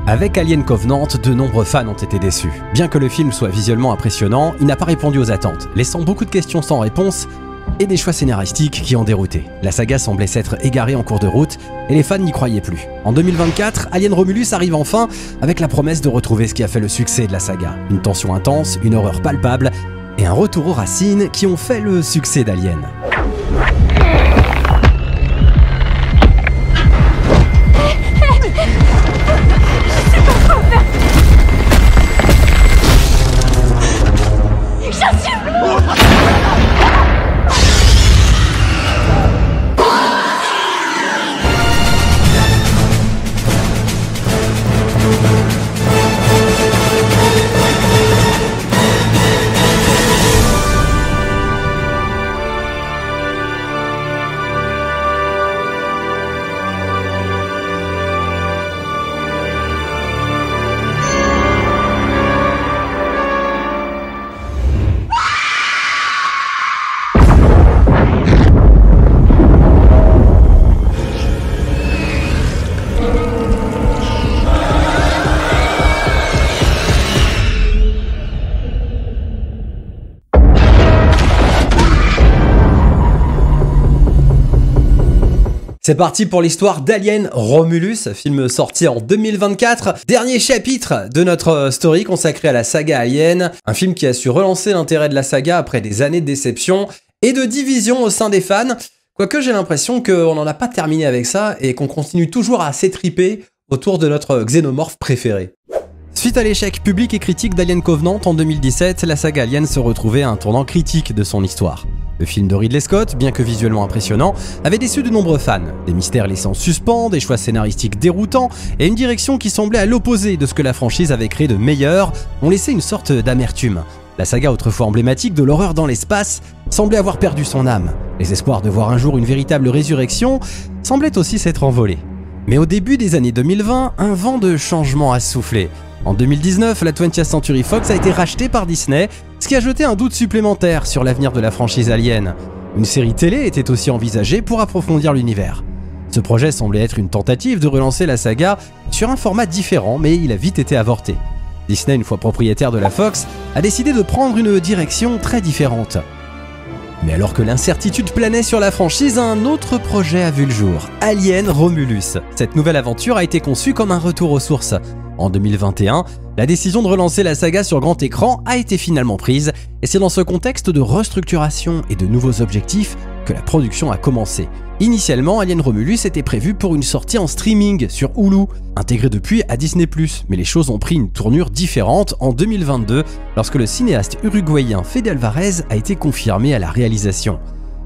Avec Alien Covenant, de nombreux fans ont été déçus. Bien que le film soit visuellement impressionnant, il n'a pas répondu aux attentes, laissant beaucoup de questions sans réponse et des choix scénaristiques qui ont dérouté. La saga semblait s'être égarée en cours de route et les fans n'y croyaient plus. En 2024, Alien Romulus arrive enfin avec la promesse de retrouver ce qui a fait le succès de la saga. Une tension intense, une horreur palpable et un retour aux racines qui ont fait le succès d'Alien. C'est parti pour l'histoire d'Alien Romulus, film sorti en 2024. Dernier chapitre de notre story consacré à la saga Alien. Un film qui a su relancer l'intérêt de la saga après des années de déception et de division au sein des fans. Quoique j'ai l'impression qu'on n'en a pas terminé avec ça et qu'on continue toujours à s'étriper autour de notre xénomorphe préféré. Suite à l'échec public et critique d'Alien Covenant en 2017, la saga Alien se retrouvait à un tournant critique de son histoire. Le film de Ridley Scott, bien que visuellement impressionnant, avait déçu de nombreux fans. Des mystères laissés en suspens, des choix scénaristiques déroutants et une direction qui semblait à l'opposé de ce que la franchise avait créé de meilleur ont laissé une sorte d'amertume. La saga autrefois emblématique de l'horreur dans l'espace semblait avoir perdu son âme. Les espoirs de voir un jour une véritable résurrection semblaient aussi s'être envolés. Mais au début des années 2020, un vent de changement a soufflé. En 2019, la 20th Century Fox a été rachetée par Disney, ce qui a jeté un doute supplémentaire sur l'avenir de la franchise Alien. Une série télé était aussi envisagée pour approfondir l'univers. Ce projet semblait être une tentative de relancer la saga sur un format différent, mais il a vite été avorté. Disney, une fois propriétaire de la Fox, a décidé de prendre une direction très différente. Mais alors que l'incertitude planait sur la franchise, un autre projet a vu le jour, Alien Romulus. Cette nouvelle aventure a été conçue comme un retour aux sources. En 2021, la décision de relancer la saga sur grand écran a été finalement prise, et c'est dans ce contexte de restructuration et de nouveaux objectifs que la production a commencé. Initialement, Alien Romulus était prévu pour une sortie en streaming sur Hulu, intégré depuis à Disney+, mais les choses ont pris une tournure différente en 2022 lorsque le cinéaste uruguayen Fede Alvarez a été confirmé à la réalisation.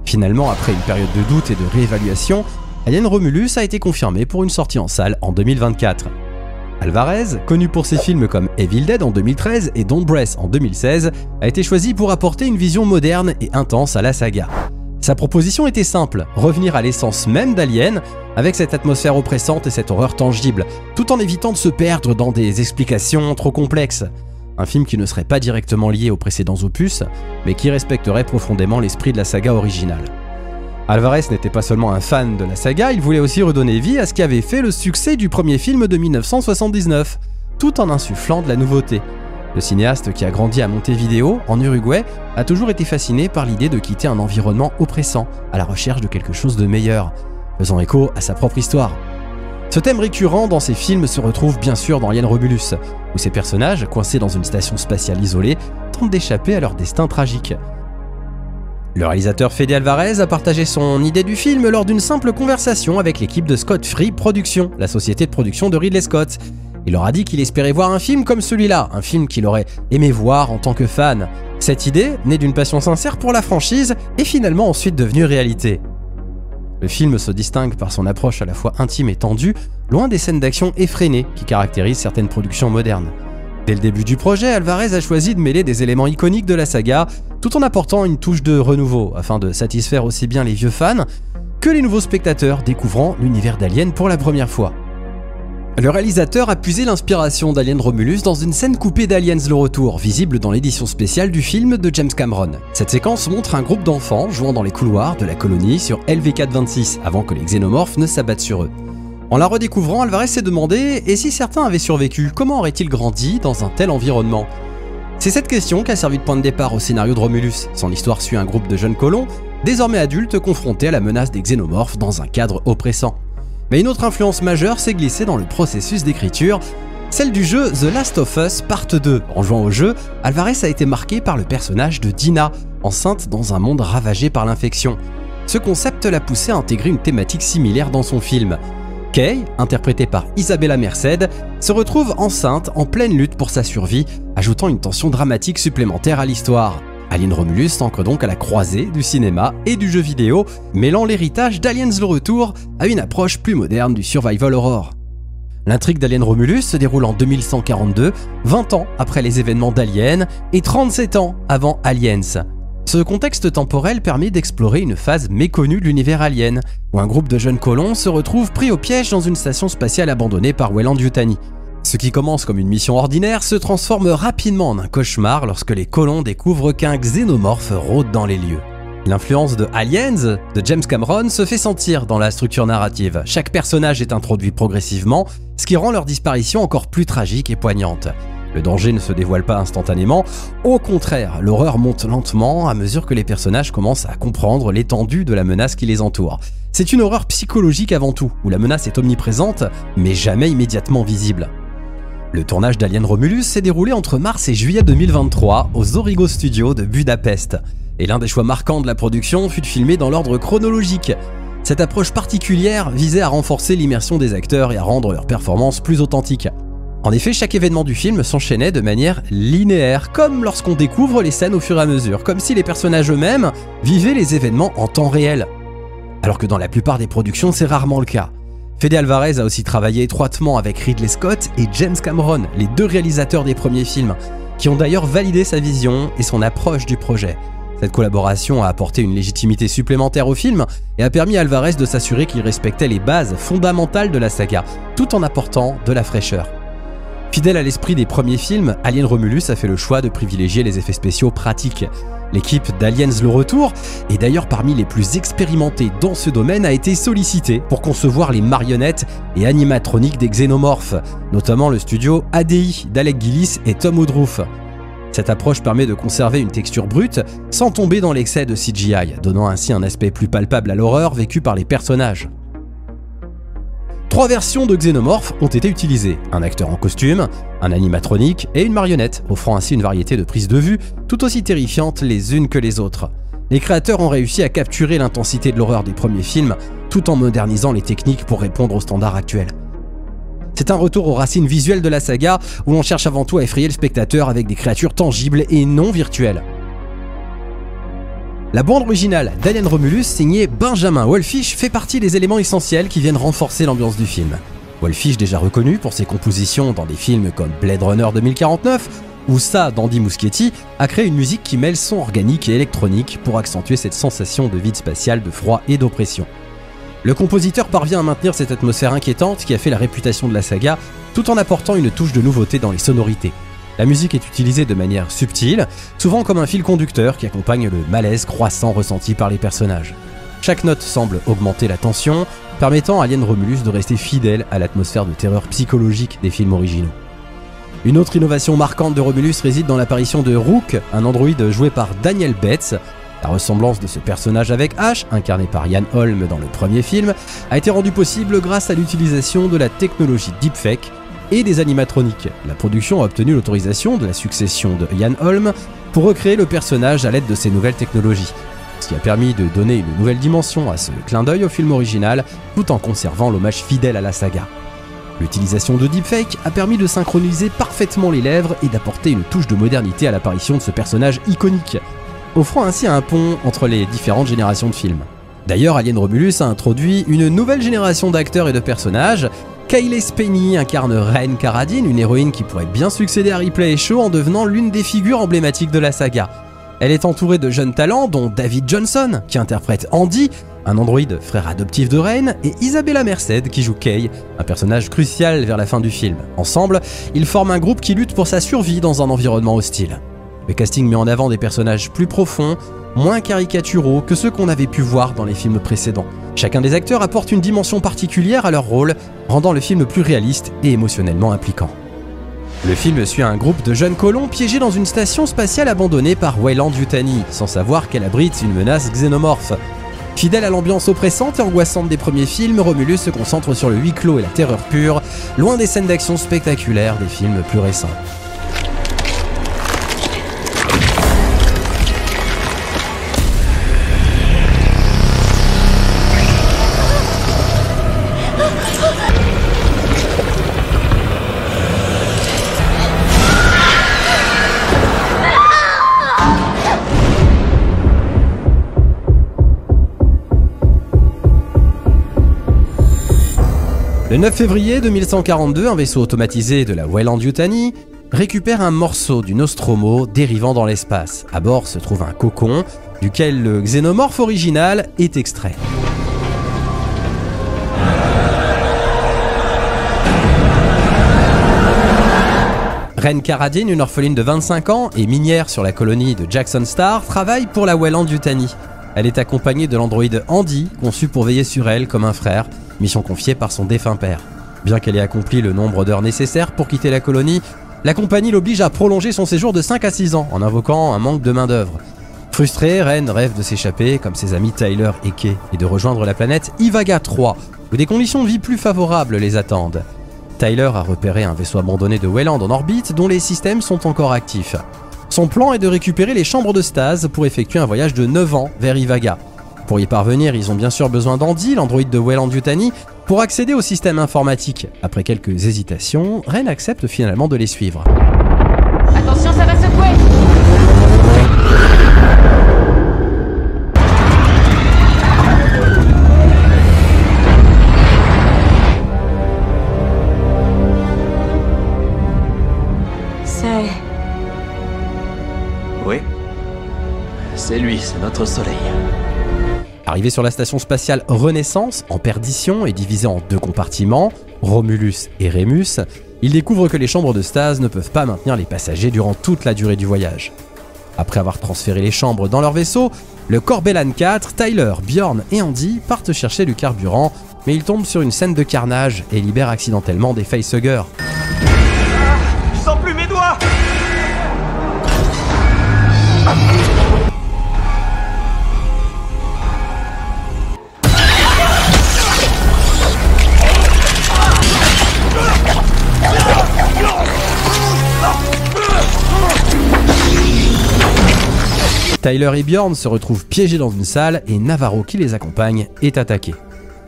Finalement, après une période de doute et de réévaluation, Alien Romulus a été confirmé pour une sortie en salle en 2024. Alvarez, connu pour ses films comme Evil Dead en 2013 et Don't Breath en 2016, a été choisi pour apporter une vision moderne et intense à la saga. Sa proposition était simple, revenir à l'essence même d'Alien, avec cette atmosphère oppressante et cette horreur tangible, tout en évitant de se perdre dans des explications trop complexes. Un film qui ne serait pas directement lié aux précédents opus, mais qui respecterait profondément l'esprit de la saga originale. Alvarez n'était pas seulement un fan de la saga, il voulait aussi redonner vie à ce qui avait fait le succès du premier film de 1979, tout en insufflant de la nouveauté. Le cinéaste, qui a grandi à Montevideo, en Uruguay, a toujours été fasciné par l'idée de quitter un environnement oppressant, à la recherche de quelque chose de meilleur, faisant écho à sa propre histoire. Ce thème récurrent dans ses films se retrouve bien sûr dans Alien Romulus, où ces personnages, coincés dans une station spatiale isolée, tentent d'échapper à leur destin tragique. Le réalisateur Fede Alvarez a partagé son idée du film lors d'une simple conversation avec l'équipe de Scott Free Productions, la société de production de Ridley Scott. Il leur a dit qu'il espérait voir un film comme celui-là, un film qu'il aurait aimé voir en tant que fan. Cette idée, née d'une passion sincère pour la franchise, est finalement ensuite devenue réalité. Le film se distingue par son approche à la fois intime et tendue, loin des scènes d'action effrénées qui caractérisent certaines productions modernes. Dès le début du projet, Alvarez a choisi de mêler des éléments iconiques de la saga, tout en apportant une touche de renouveau, afin de satisfaire aussi bien les vieux fans que les nouveaux spectateurs découvrant l'univers d'Alien pour la première fois. Le réalisateur a puisé l'inspiration d'Alien Romulus dans une scène coupée d'Aliens le Retour, visible dans l'édition spéciale du film de James Cameron. Cette séquence montre un groupe d'enfants jouant dans les couloirs de la colonie sur LV-426, avant que les xénomorphes ne s'abattent sur eux. En la redécouvrant, Alvarez s'est demandé « Et si certains avaient survécu, comment auraient-ils grandi dans un tel environnement ?» C'est cette question qui a servi de point de départ au scénario de Romulus. Son histoire suit un groupe de jeunes colons, désormais adultes, confrontés à la menace des xénomorphes dans un cadre oppressant. Mais une autre influence majeure s'est glissée dans le processus d'écriture, celle du jeu The Last of Us Part 2. En jouant au jeu, Alvarez a été marqué par le personnage de Dina, enceinte dans un monde ravagé par l'infection. Ce concept l'a poussé à intégrer une thématique similaire dans son film. Kay, interprétée par Isabella Merced, se retrouve enceinte en pleine lutte pour sa survie, ajoutant une tension dramatique supplémentaire à l'histoire. Alien Romulus s'ancre donc à la croisée du cinéma et du jeu vidéo, mêlant l'héritage d'Aliens le Retour à une approche plus moderne du survival horror. L'intrigue d'Alien Romulus se déroule en 2142, 20 ans après les événements d'Alien et 37 ans avant Aliens. Ce contexte temporel permet d'explorer une phase méconnue de l'univers alien, où un groupe de jeunes colons se retrouve pris au piège dans une station spatiale abandonnée par Weyland-Yutani. Ce qui commence comme une mission ordinaire se transforme rapidement en un cauchemar lorsque les colons découvrent qu'un xénomorphe rôde dans les lieux. L'influence de Aliens de James Cameron se fait sentir dans la structure narrative. Chaque personnage est introduit progressivement, ce qui rend leur disparition encore plus tragique et poignante. Le danger ne se dévoile pas instantanément, au contraire, l'horreur monte lentement à mesure que les personnages commencent à comprendre l'étendue de la menace qui les entoure. C'est une horreur psychologique avant tout, où la menace est omniprésente, mais jamais immédiatement visible. Le tournage d'Alien Romulus s'est déroulé entre mars et juillet 2023 aux Origo Studios de Budapest, et l'un des choix marquants de la production fut de filmer dans l'ordre chronologique. Cette approche particulière visait à renforcer l'immersion des acteurs et à rendre leur performance plus authentique. En effet, chaque événement du film s'enchaînait de manière linéaire, comme lorsqu'on découvre les scènes au fur et à mesure, comme si les personnages eux-mêmes vivaient les événements en temps réel. Alors que dans la plupart des productions, c'est rarement le cas. Fede Alvarez a aussi travaillé étroitement avec Ridley Scott et James Cameron, les deux réalisateurs des premiers films, qui ont d'ailleurs validé sa vision et son approche du projet. Cette collaboration a apporté une légitimité supplémentaire au film et a permis à Alvarez de s'assurer qu'il respectait les bases fondamentales de la saga, tout en apportant de la fraîcheur. Fidèle à l'esprit des premiers films, Alien Romulus a fait le choix de privilégier les effets spéciaux pratiques. L'équipe d'Aliens le Retour, et d'ailleurs parmi les plus expérimentés dans ce domaine, a été sollicitée pour concevoir les marionnettes et animatroniques des xénomorphes, notamment le studio ADI d'Alec Gillis et Tom Woodruff. Cette approche permet de conserver une texture brute sans tomber dans l'excès de CGI, donnant ainsi un aspect plus palpable à l'horreur vécue par les personnages. 3 versions de xénomorphes ont été utilisées, un acteur en costume, un animatronique et une marionnette, offrant ainsi une variété de prises de vue tout aussi terrifiantes les unes que les autres. Les créateurs ont réussi à capturer l'intensité de l'horreur des premiers films, tout en modernisant les techniques pour répondre aux standards actuels. C'est un retour aux racines visuelles de la saga, où l'on cherche avant tout à effrayer le spectateur avec des créatures tangibles et non virtuelles. La bande originale d'Alien Romulus, signée Benjamin Wallfisch, fait partie des éléments essentiels qui viennent renforcer l'ambiance du film. Wallfisch, déjà reconnu pour ses compositions dans des films comme Blade Runner 2049 ou ça d'Andy Muschietti, a créé une musique qui mêle son organique et électronique pour accentuer cette sensation de vide spatial, de froid et d'oppression. Le compositeur parvient à maintenir cette atmosphère inquiétante qui a fait la réputation de la saga, tout en apportant une touche de nouveauté dans les sonorités. La musique est utilisée de manière subtile, souvent comme un fil conducteur qui accompagne le malaise croissant ressenti par les personnages. Chaque note semble augmenter la tension, permettant à Alien Romulus de rester fidèle à l'atmosphère de terreur psychologique des films originaux. Une autre innovation marquante de Romulus réside dans l'apparition de Rook, un androïde joué par Daniel Betts. La ressemblance de ce personnage avec Ash, incarné par Ian Holm dans le premier film, a été rendue possible grâce à l'utilisation de la technologie deepfake et des animatroniques. La production a obtenu l'autorisation de la succession de Ian Holm pour recréer le personnage à l'aide de ces nouvelles technologies, ce qui a permis de donner une nouvelle dimension à ce clin d'œil au film original, tout en conservant l'hommage fidèle à la saga. L'utilisation de deepfake a permis de synchroniser parfaitement les lèvres et d'apporter une touche de modernité à l'apparition de ce personnage iconique, offrant ainsi un pont entre les différentes générations de films. D'ailleurs, Alien Romulus a introduit une nouvelle génération d'acteurs et de personnages. Kayleigh Spenny incarne Reine Carradine, une héroïne qui pourrait bien succéder à Ripley et Shaw en devenant l'une des figures emblématiques de la saga. Elle est entourée de jeunes talents dont David Johnson, qui interprète Andy, un androïde frère adoptif de Reine, et Isabella Merced qui joue Kay, un personnage crucial vers la fin du film. Ensemble, ils forment un groupe qui lutte pour sa survie dans un environnement hostile. Le casting met en avant des personnages plus profonds, moins caricaturaux que ceux qu'on avait pu voir dans les films précédents. Chacun des acteurs apporte une dimension particulière à leur rôle, rendant le film plus réaliste et émotionnellement impliquant. Le film suit un groupe de jeunes colons piégés dans une station spatiale abandonnée par Weyland-Yutani, sans savoir qu'elle abrite une menace xénomorphe. Fidèle à l'ambiance oppressante et angoissante des premiers films, Romulus se concentre sur le huis clos et la terreur pure, loin des scènes d'action spectaculaires des films plus récents. Le 9 février 2142, un vaisseau automatisé de la Weyland-Yutani récupère un morceau du Nostromo dérivant dans l'espace. À bord se trouve un cocon, duquel le xénomorphe original est extrait. Ren Karadine, une orpheline de 25 ans et minière sur la colonie de Jackson Star, travaille pour la Weyland-Yutani. Elle est accompagnée de l'androïde Andy, conçu pour veiller sur elle comme un frère, mission confiée par son défunt père. Bien qu'elle ait accompli le nombre d'heures nécessaires pour quitter la colonie, la compagnie l'oblige à prolonger son séjour de 5 à 6 ans en invoquant un manque de main d'œuvre. Frustrée, Ren rêve de s'échapper, comme ses amis Tyler et Kay, et de rejoindre la planète Ivaga 3, où des conditions de vie plus favorables les attendent. Tyler a repéré un vaisseau abandonné de Weyland en orbite dont les systèmes sont encore actifs. Son plan est de récupérer les chambres de stase pour effectuer un voyage de 9 ans vers Ivaga. Pour y parvenir, ils ont bien sûr besoin d'Andy, l'androïde de Weyland-Yutani, pour accéder au système informatique. Après quelques hésitations, Ren accepte finalement de les suivre. Attention, ça va secouer! Oui. C'est lui, c'est notre soleil. Arrivé sur la station spatiale Renaissance, en perdition et divisée en 2 compartiments, Romulus et Remus, ils découvrent que les chambres de stase ne peuvent pas maintenir les passagers durant toute la durée du voyage. Après avoir transféré les chambres dans leur vaisseau, le Corbellan 4, Tyler, Bjorn et Andy partent chercher du carburant, mais ils tombent sur une scène de carnage et libèrent accidentellement des facehuggers. Je sens plus mes doigts. Tyler et Bjorn se retrouvent piégés dans une salle et Navarro, qui les accompagne, est attaqué.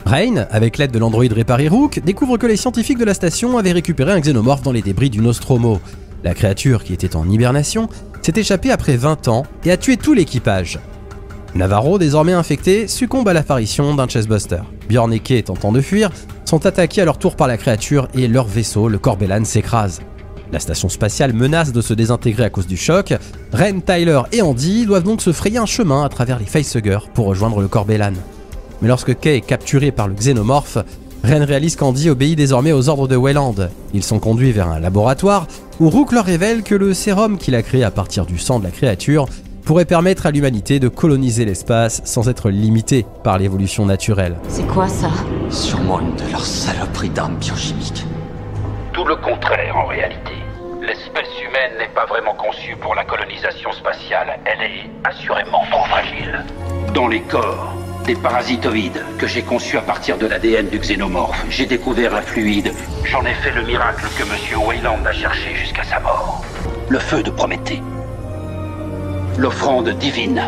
Rain, avec l'aide de l'androïde réparé Rook, découvre que les scientifiques de la station avaient récupéré un xénomorphe dans les débris du Nostromo. La créature, qui était en hibernation, s'est échappée après 20 ans et a tué tout l'équipage. Navarro, désormais infecté, succombe à l'apparition d'un chestbuster. Bjorn et Kay, tentant de fuir, sont attaqués à leur tour par la créature et leur vaisseau, le Corbellan, s'écrase. La station spatiale menace de se désintégrer à cause du choc. Ren, Tyler et Andy doivent donc se frayer un chemin à travers les facehuggers pour rejoindre le Corbellan. Mais lorsque Kay est capturé par le xénomorphe, Ren réalise qu'Andy obéit désormais aux ordres de Weyland. Ils sont conduits vers un laboratoire où Rook leur révèle que le sérum qu'il a créé à partir du sang de la créature pourrait permettre à l'humanité de coloniser l'espace sans être limité par l'évolution naturelle. C'est quoi ça? Sûrement une de leurs saloperies d'armes biochimiques. Tout le contraire en réalité. L'espèce humaine n'est pas vraiment conçue pour la colonisation spatiale, elle est assurément trop fragile. Dans les corps des parasitoïdes que j'ai conçus à partir de l'ADN du xénomorphe, j'ai découvert un fluide. J'en ai fait le miracle que M. Weyland a cherché jusqu'à sa mort. Le feu de Prométhée. L'offrande divine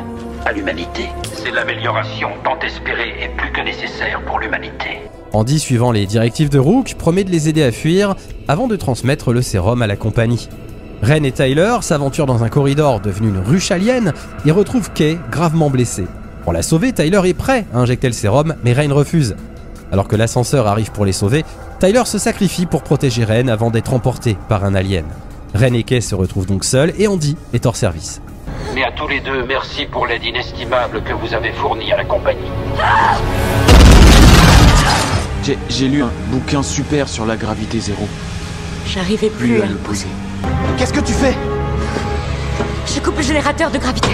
à l'humanité. C'est l'amélioration tant espérée et plus que nécessaire pour l'humanité. Andy, suivant les directives de Rook, promet de les aider à fuir avant de transmettre le sérum à la compagnie. Ren et Tyler s'aventurent dans un corridor devenu une ruche alien et retrouvent Kay gravement blessée. Pour la sauver, Tyler est prêt à injecter le sérum, mais Ren refuse. Alors que l'ascenseur arrive pour les sauver, Tyler se sacrifie pour protéger Ren avant d'être emporté par un alien. Ren et Kay se retrouvent donc seuls et Andy est hors service. Mais à tous les deux, merci pour l'aide inestimable que vous avez fournie à la compagnie. J'ai lu un bouquin super sur la gravité zéro. J'arrivais plus À le poser. Qu'est-ce que tu fais? Je coupe le générateur de gravité.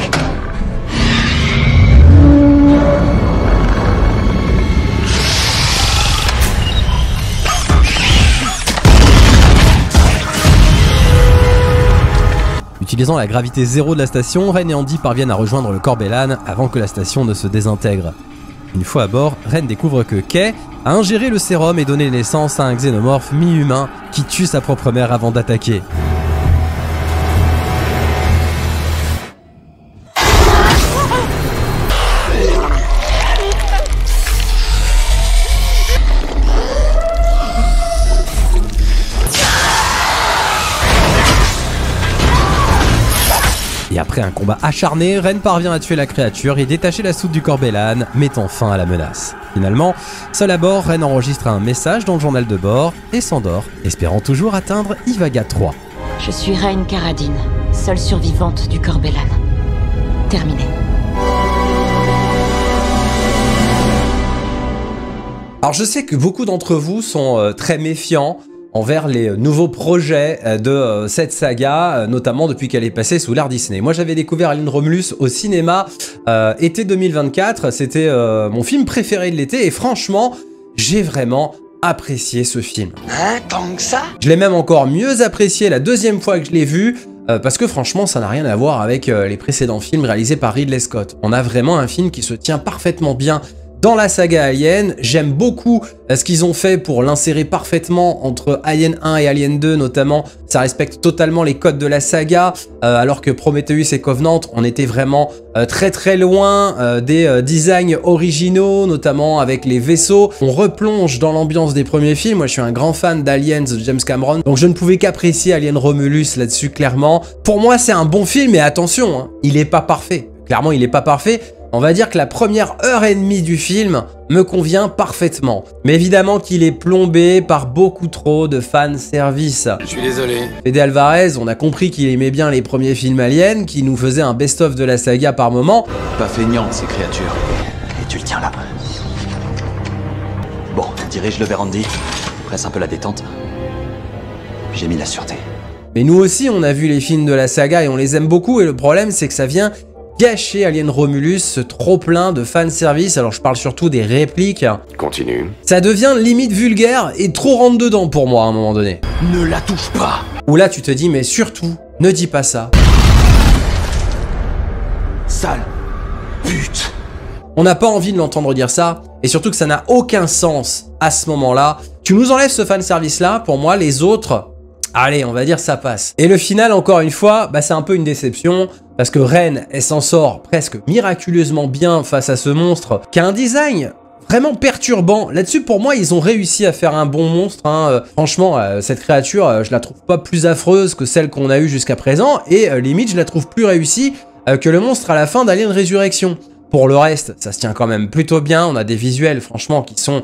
Utilisant la gravité zéro de la station, Ren et Andy parviennent à rejoindre le Corbelan avant que la station ne se désintègre. Une fois à bord, Ren découvre que Kay a ingéré le sérum et donné naissance à un xénomorphe mi-humain qui tue sa propre mère avant d'attaquer. Et après un combat acharné, Ren parvient à tuer la créature et détacher la soute du Corbelan, mettant fin à la menace. Finalement, seul à bord, Ren enregistre un message dans le journal de bord et s'endort, espérant toujours atteindre Ivaga 3. Je suis Rain Karadine, seule survivante du Corbelan. Terminé. Alors je sais que beaucoup d'entre vous sont très méfiants envers les nouveaux projets de cette saga, notamment depuis qu'elle est passée sous l'ère Disney. Moi j'avais découvert Alien Romulus au cinéma été 2024, c'était mon film préféré de l'été et franchement j'ai vraiment apprécié ce film. Hein, tant que ça? Je l'ai même encore mieux apprécié la deuxième fois que je l'ai vu, parce que franchement ça n'a rien à voir avec les précédents films réalisés par Ridley Scott. On a vraiment un film qui se tient parfaitement bien dans la saga Alien. J'aime beaucoup ce qu'ils ont fait pour l'insérer parfaitement entre Alien 1 et Alien 2 notamment. Ça respecte totalement les codes de la saga, alors que Prometheus et Covenant, on était vraiment très loin des designs originaux, notamment avec les vaisseaux. On replonge dans l'ambiance des premiers films. Moi je suis un grand fan d'Aliens de James Cameron, donc je ne pouvais qu'apprécier Alien Romulus là-dessus clairement. Pour moi c'est un bon film, mais attention, hein, il est pas parfait. Clairement il est pas parfait. On va dire que la première heure et demie du film me convient parfaitement. Mais évidemment qu'il est plombé par beaucoup trop de fanservice. Je suis désolé. Fede Alvarez, on a compris qu'il aimait bien les premiers films Alien, qui nous faisait un best-of de la saga par moment. Pas feignant, ces créatures. Et tu le tiens là. Bon, dirige le vers Andy. Presse un peu la détente. J'ai mis la sûreté. Mais nous aussi, on a vu les films de la saga et on les aime beaucoup. Et le problème, c'est que ça vient gâcher Alien Romulus, ce trop plein de fanservice. Alors je parle surtout des répliques. Continue. Ça devient limite vulgaire et trop rentre dedans pour moi à un moment donné. Ne la touche pas. Où là tu te dis mais surtout ne dis pas ça. Sale pute. On n'a pas envie de l'entendre dire ça et surtout que ça n'a aucun sens à ce moment-là. Tu nous enlèves ce fanservice là, pour moi les autres, allez on va dire ça passe. Et le final encore une fois, bah, c'est un peu une déception. Parce que Ren, elle s'en sort presque miraculeusement bien face à ce monstre qui a un design vraiment perturbant. Là-dessus, pour moi, ils ont réussi à faire un bon monstre. Hein. Franchement, cette créature, je la trouve pas plus affreuse que celle qu'on a eue jusqu'à présent. Et limite, je la trouve plus réussie que le monstre à la fin d'Alien Resurrection. Pour le reste, ça se tient quand même plutôt bien. On a des visuels, franchement, qui sont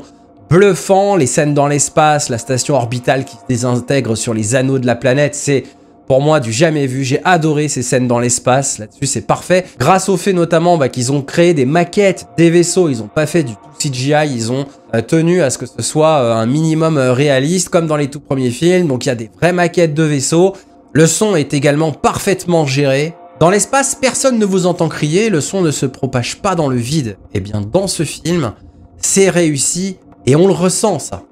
bluffants. Les scènes dans l'espace, la station orbitale qui se désintègre sur les anneaux de la planète, c'est pour moi du jamais vu. J'ai adoré ces scènes dans l'espace, là-dessus c'est parfait. Grâce au fait notamment qu'ils ont créé des maquettes des vaisseaux, ils n'ont pas fait du tout CGI, ils ont tenu à ce que ce soit un minimum réaliste comme dans les tout premiers films. Donc il y a des vraies maquettes de vaisseaux. Le son est également parfaitement géré. Dans l'espace, personne ne vous entend crier, le son ne se propage pas dans le vide. Et bien dans ce film, c'est réussi et on le ressent ça.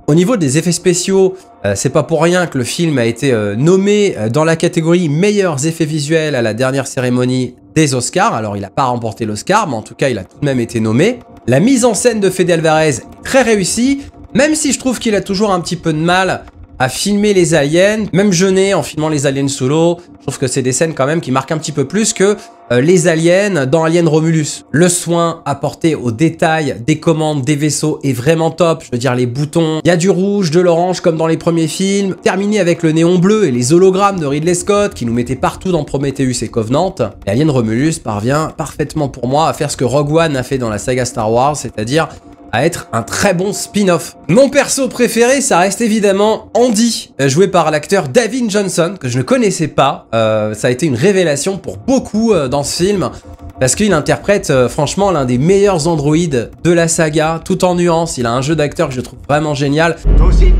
Au niveau des effets spéciaux, c'est pas pour rien que le film a été nommé dans la catégorie meilleurs effets visuels à la dernière cérémonie des Oscars. Alors il n'a pas remporté l'Oscar, mais en tout cas il a tout de même été nommé. La mise en scène de Fede Alvarez est très réussie, même si je trouve qu'il a toujours un petit peu de mal à filmer les aliens, même jeûner en filmant les aliens solo. Je trouve que c'est des scènes quand même qui marquent un petit peu plus que les aliens dans Alien Romulus. Le soin apporté aux détails des commandes des vaisseaux est vraiment top. Je veux dire les boutons, il y a du rouge, de l'orange comme dans les premiers films. Terminé avec le néon bleu et les hologrammes de Ridley Scott qui nous mettaient partout dans Prometheus et Covenant. Et Alien Romulus parvient parfaitement pour moi à faire ce que Rogue One a fait dans la saga Star Wars, c'est-à-dire à être un très bon spin-off. Mon perso préféré, ça reste évidemment Andy, joué par l'acteur Davin Johnson, que je ne connaissais pas. Ça a été une révélation pour beaucoup dans ce film, parce qu'il interprète franchement l'un des meilleurs androïdes de la saga, tout en nuances. Il a un jeu d'acteur que je trouve vraiment génial. Toi aussi?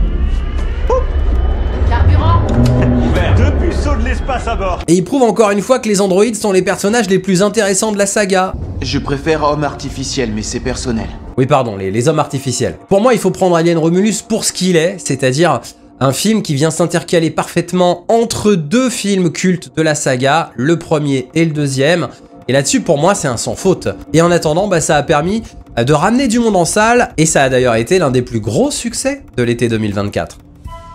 vaisseau de l'espace à bord. Et il prouve encore une fois que les androïdes sont les personnages les plus intéressants de la saga. Je préfère homme artificiel, mais c'est personnel. Oui, pardon, les hommes artificiels. Pour moi, il faut prendre Alien Romulus pour ce qu'il est, c'est-à-dire un film qui vient s'intercaler parfaitement entre deux films cultes de la saga, le premier et le deuxième. Et là-dessus, pour moi, c'est un sans faute. Et en attendant, ça a permis de ramener du monde en salle, et ça a d'ailleurs été l'un des plus gros succès de l'été 2024.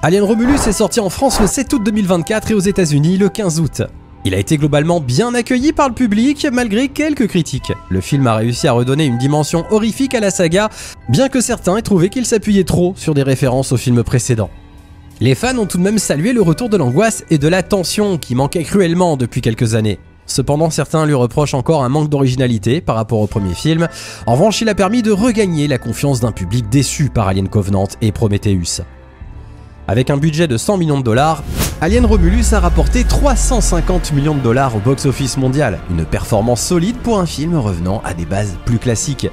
Alien Romulus est sorti en France le 7 août 2024 et aux États-Unis le 15 août. Il a été globalement bien accueilli par le public, malgré quelques critiques. Le film a réussi à redonner une dimension horrifique à la saga, bien que certains aient trouvé qu'il s'appuyait trop sur des références aux films précédents. Les fans ont tout de même salué le retour de l'angoisse et de la tension qui manquaient cruellement depuis quelques années. Cependant, certains lui reprochent encore un manque d'originalité par rapport au premier film. En revanche, il a permis de regagner la confiance d'un public déçu par Alien Covenant et Prometheus. Avec un budget de 100 millions de dollars, Alien Romulus a rapporté 350 millions de dollars au box-office mondial, une performance solide pour un film revenant à des bases plus classiques.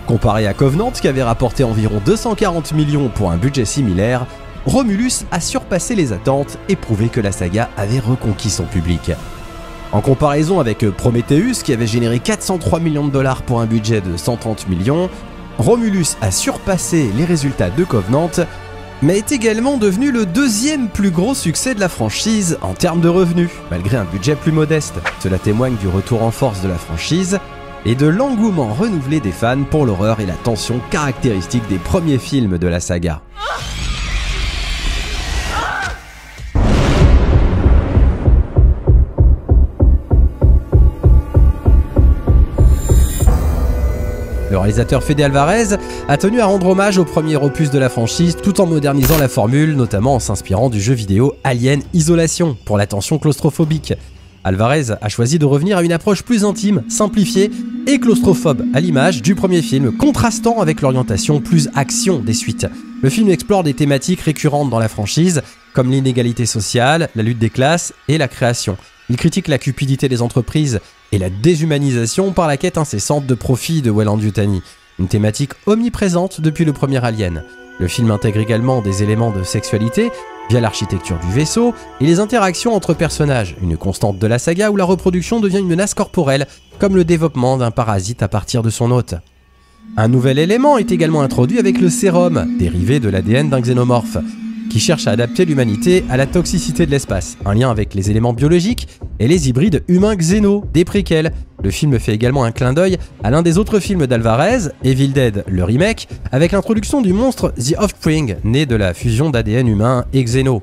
Comparé à Covenant, qui avait rapporté environ 240 millions pour un budget similaire, Romulus a surpassé les attentes et prouvé que la saga avait reconquis son public. En comparaison avec Prometheus, qui avait généré 403 millions de dollars pour un budget de 130 millions, Romulus a surpassé les résultats de Covenant, mais est également devenu le deuxième plus gros succès de la franchise en termes de revenus, malgré un budget plus modeste. Cela témoigne du retour en force de la franchise et de l'engouement renouvelé des fans pour l'horreur et la tension caractéristique des premiers films de la saga. Le réalisateur Fede Alvarez a tenu à rendre hommage au premier opus de la franchise tout en modernisant la formule, notamment en s'inspirant du jeu vidéo Alien Isolation pour la tension claustrophobique. Alvarez a choisi de revenir à une approche plus intime, simplifiée et claustrophobe à l'image du premier film, contrastant avec l'orientation plus action des suites. Le film explore des thématiques récurrentes dans la franchise, comme l'inégalité sociale, la lutte des classes et la création. Il critique la cupidité des entreprises et la déshumanisation par la quête incessante de profit de Weyland-Yutani, une thématique omniprésente depuis le premier Alien. Le film intègre également des éléments de sexualité via l'architecture du vaisseau et les interactions entre personnages, une constante de la saga où la reproduction devient une menace corporelle, comme le développement d'un parasite à partir de son hôte. Un nouvel élément est également introduit avec le sérum, dérivé de l'ADN d'un xénomorphe, qui cherche à adapter l'humanité à la toxicité de l'espace, un lien avec les éléments biologiques et les hybrides humains-xéno, des préquels. Le film fait également un clin d'œil à l'un des autres films d'Alvarez, Evil Dead, le remake, avec l'introduction du monstre The Offspring, né de la fusion d'ADN humain et xéno.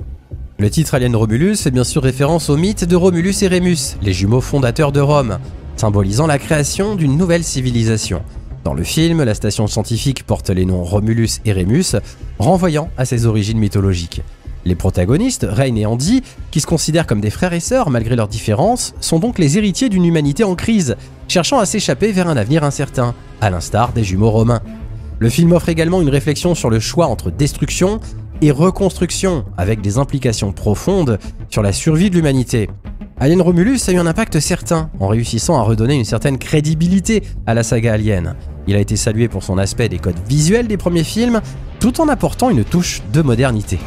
Le titre Alien Romulus fait bien sûr référence au mythe de Romulus et Rémus, les jumeaux fondateurs de Rome, symbolisant la création d'une nouvelle civilisation. Dans le film, la station scientifique porte les noms Romulus et Rémus, renvoyant à ses origines mythologiques. Les protagonistes, Rain et Andy, qui se considèrent comme des frères et sœurs malgré leurs différences, sont donc les héritiers d'une humanité en crise, cherchant à s'échapper vers un avenir incertain, à l'instar des jumeaux romains. Le film offre également une réflexion sur le choix entre destruction et reconstruction, avec des implications profondes sur la survie de l'humanité. Alien Romulus a eu un impact certain, en réussissant à redonner une certaine crédibilité à la saga Alien. Il a été salué pour son aspect des codes visuels des premiers films, tout en apportant une touche de modernité.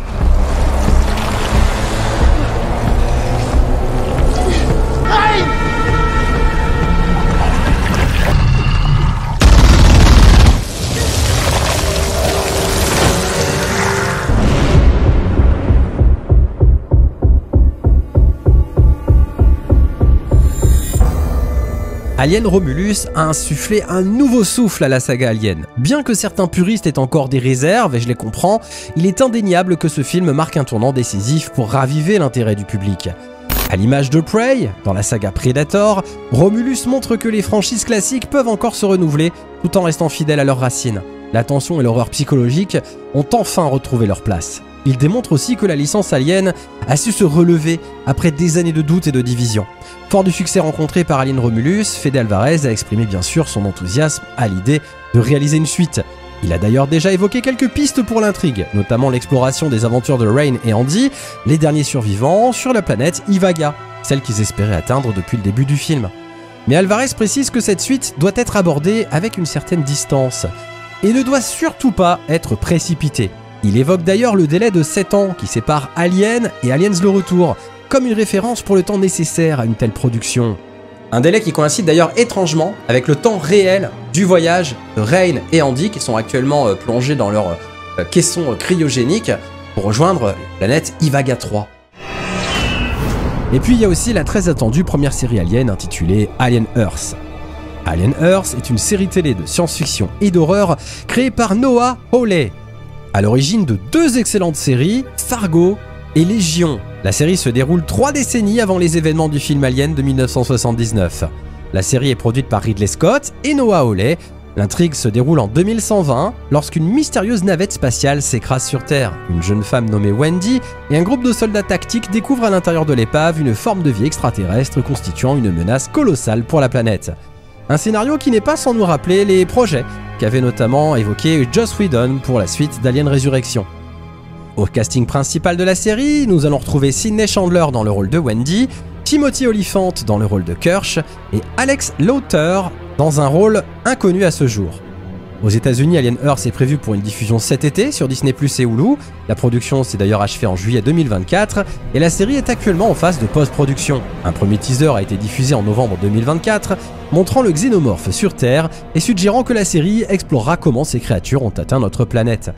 Alien Romulus a insufflé un nouveau souffle à la saga Alien. Bien que certains puristes aient encore des réserves, et je les comprends, il est indéniable que ce film marque un tournant décisif pour raviver l'intérêt du public. À l'image de Prey, dans la saga Predator, Romulus montre que les franchises classiques peuvent encore se renouveler tout en restant fidèles à leurs racines. La tension et l'horreur psychologique ont enfin retrouvé leur place. Il démontre aussi que la licence Alien a su se relever après des années de doutes et de divisions. Fort du succès rencontré par Alien Romulus, Fede Alvarez a exprimé bien sûr son enthousiasme à l'idée de réaliser une suite. Il a d'ailleurs déjà évoqué quelques pistes pour l'intrigue, notamment l'exploration des aventures de Rain et Andy, les derniers survivants sur la planète Ivaga, celle qu'ils espéraient atteindre depuis le début du film. Mais Alvarez précise que cette suite doit être abordée avec une certaine distance, et ne doit surtout pas être précipitée. Il évoque d'ailleurs le délai de 7 ans qui sépare Alien et Aliens le Retour, comme une référence pour le temps nécessaire à une telle production. Un délai qui coïncide d'ailleurs étrangement avec le temps réel du voyage de Rain et Andy qui sont actuellement plongés dans leur caisson cryogénique pour rejoindre la planète Ivaga 3. Et puis il y a aussi la très attendue première série Alien intitulée Alien Earth. Alien Earth est une série télé de science-fiction et d'horreur créée par Noah Hawley, à l'origine de 2 excellentes séries, Fargo et Légion. La série se déroule 3 décennies avant les événements du film Alien de 1979. La série est produite par Ridley Scott et Noah Hawley. L'intrigue se déroule en 2120 lorsqu'une mystérieuse navette spatiale s'écrase sur Terre. Une jeune femme nommée Wendy et un groupe de soldats tactiques découvrent à l'intérieur de l'épave une forme de vie extraterrestre constituant une menace colossale pour la planète. Un scénario qui n'est pas sans nous rappeler les projets qu'avait notamment évoqué Joss Whedon pour la suite d'Alien Resurrection. Au casting principal de la série, nous allons retrouver Sydney Chandler dans le rôle de Wendy, Timothy Olyphant dans le rôle de Kirsch et Alex Lauter dans un rôle inconnu à ce jour. Aux États-Unis, Alien Earth est prévu pour une diffusion cet été sur Disney+ et Hulu. La production s'est d'ailleurs achevée en juillet 2024 et la série est actuellement en phase de post-production. Un premier teaser a été diffusé en novembre 2024, montrant le xénomorphe sur Terre et suggérant que la série explorera comment ces créatures ont atteint notre planète.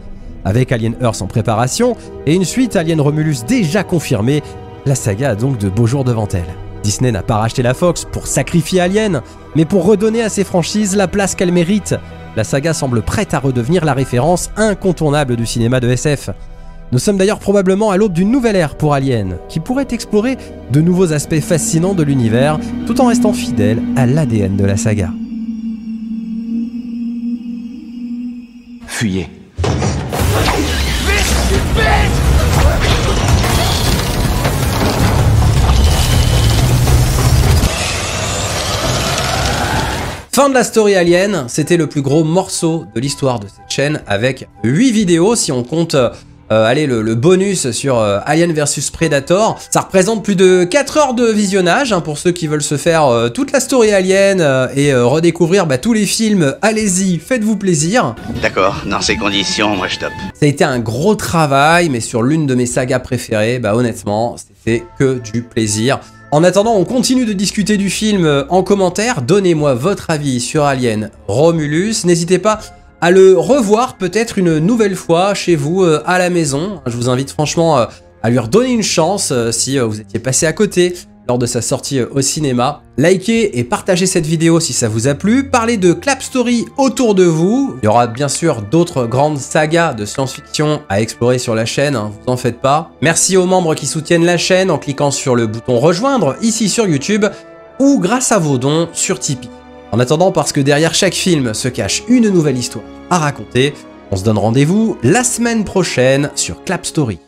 Avec Alien Earth en préparation et une suite Alien Romulus déjà confirmée, la saga a donc de beaux jours devant elle. Disney n'a pas racheté la Fox pour sacrifier Alien, mais pour redonner à ses franchises la place qu'elles méritent. La saga semble prête à redevenir la référence incontournable du cinéma de SF. Nous sommes d'ailleurs probablement à l'aube d'une nouvelle ère pour Alien, qui pourrait explorer de nouveaux aspects fascinants de l'univers, tout en restant fidèle à l'ADN de la saga. Fuyez. Fin de la story Alien, c'était le plus gros morceau de l'histoire de cette chaîne avec 8 vidéos si on compte le bonus sur Alien vs Predator. Ça représente plus de 4 heures de visionnage pour ceux qui veulent se faire toute la story Alien et redécouvrir tous les films. Allez-y, faites-vous plaisir. D'accord, dans ces conditions, moi je top. Ça a été un gros travail, mais sur l'une de mes sagas préférées, honnêtement, c'était que du plaisir. En attendant, on continue de discuter du film en commentaire. Donnez-moi votre avis sur Alien Romulus. N'hésitez pas à le revoir peut-être une nouvelle fois chez vous à la maison. Je vous invite franchement à lui redonner une chance si vous étiez passé à côté lors de sa sortie au cinéma. Likez et partagez cette vidéo si ça vous a plu. Parlez de Clap Story autour de vous. Il y aura bien sûr d'autres grandes sagas de science-fiction à explorer sur la chaîne, vous en faites pas. Merci aux membres qui soutiennent la chaîne en cliquant sur le bouton rejoindre ici sur YouTube ou grâce à vos dons sur Tipeee. En attendant, parce que derrière chaque film se cache une nouvelle histoire à raconter, on se donne rendez-vous la semaine prochaine sur Clap Story.